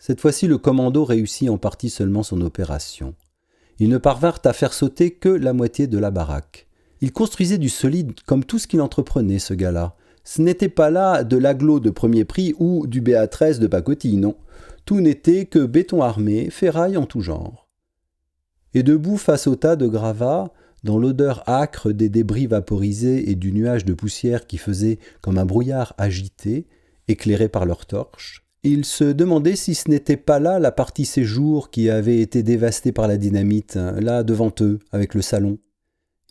Cette fois-ci, le commando réussit en partie seulement son opération. Ils ne parvinrent à faire sauter que la moitié de la baraque. Il construisait du solide comme tout ce qu'il entreprenait, ce gars-là. Ce n'était pas là de l'agglo de premier prix ou du BA13 de pacotille, non. Tout n'était que béton armé, ferraille en tout genre. Et debout face au tas de gravats, dans l'odeur âcre des débris vaporisés et du nuage de poussière qui faisait comme un brouillard agité, éclairé par leurs torches, ils se demandaient si ce n'était pas là la partie séjour qui avait été dévastée par la dynamite, là devant eux, avec le salon.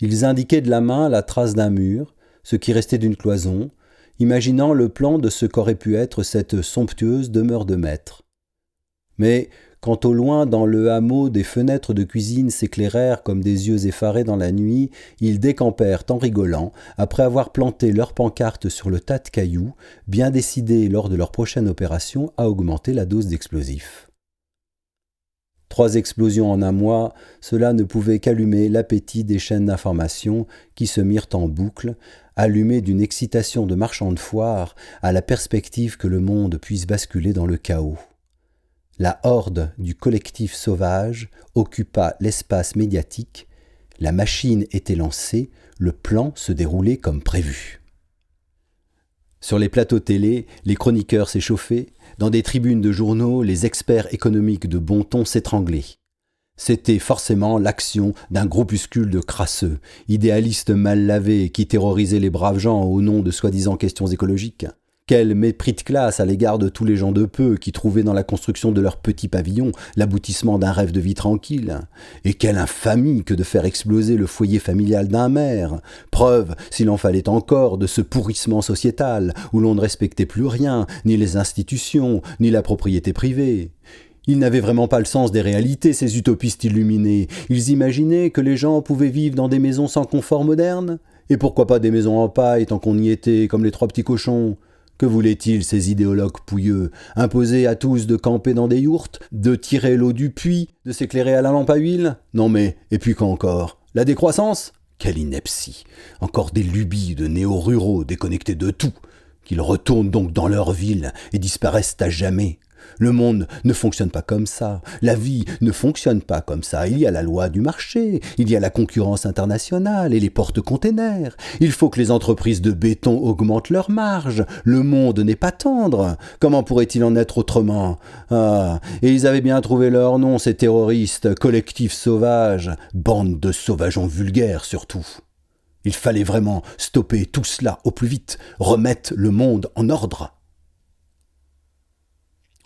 Ils indiquaient de la main la trace d'un mur, ce qui restait d'une cloison, imaginant le plan de ce qu'aurait pu être cette somptueuse demeure de maître. Mais quand au loin, dans le hameau, des fenêtres de cuisine s'éclairèrent comme des yeux effarés dans la nuit, ils décampèrent en rigolant, après avoir planté leur pancarte sur le tas de cailloux, bien décidés lors de leur prochaine opération à augmenter la dose d'explosifs. 3 explosions en un mois, cela ne pouvait qu'allumer l'appétit des chaînes d'information qui se mirent en boucle, allumées d'une excitation de marchand de foire à la perspective que le monde puisse basculer dans le chaos. La horde du collectif sauvage occupa l'espace médiatique, la machine était lancée, le plan se déroulait comme prévu. Sur les plateaux télé, les chroniqueurs s'échauffaient, dans des tribunes de journaux, les experts économiques de bon ton s'étranglaient. C'était forcément l'action d'un groupuscule de crasseux, idéalistes mal lavés qui terrorisaient les braves gens au nom de soi-disant questions écologiques. Quel mépris de classe à l'égard de tous les gens de peu qui trouvaient dans la construction de leur petit pavillon l'aboutissement d'un rêve de vie tranquille. Et quelle infamie que de faire exploser le foyer familial d'un maire. Preuve, s'il en fallait encore, de ce pourrissement sociétal où l'on ne respectait plus rien, ni les institutions, ni la propriété privée. Ils n'avaient vraiment pas le sens des réalités, ces utopistes illuminés. Ils imaginaient que les gens pouvaient vivre dans des maisons sans confort moderne. Et pourquoi pas des maisons en paille tant qu'on y était, comme les 3 petits cochons ? Que voulaient-ils, ces idéologues pouilleux? Imposer à tous de camper dans des yourtes, de tirer l'eau du puits, de s'éclairer à la lampe à huile? Non mais, et puis quoi encore? La décroissance? Quelle ineptie! Encore des lubies de néo-ruraux déconnectés de tout, qu'ils retournent donc dans leur ville et disparaissent à jamais. Le monde ne fonctionne pas comme ça, la vie ne fonctionne pas comme ça. Il y a la loi du marché, il y a la concurrence internationale et les porte-containers. Il faut que les entreprises de béton augmentent leurs marges. Le monde n'est pas tendre. Comment pourrait-il en être autrement? Ah, et ils avaient bien trouvé leur nom, ces terroristes, collectif sauvage, bande de sauvageons vulgaires surtout. Il fallait vraiment stopper tout cela au plus vite, remettre le monde en ordre.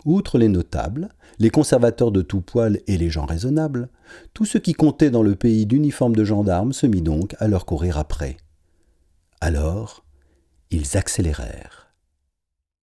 Outre les notables, les conservateurs de tout poil et les gens raisonnables, tout ce qui comptait dans le pays d'uniforme de gendarmes se mit donc à leur courir après. Alors, ils accélérèrent.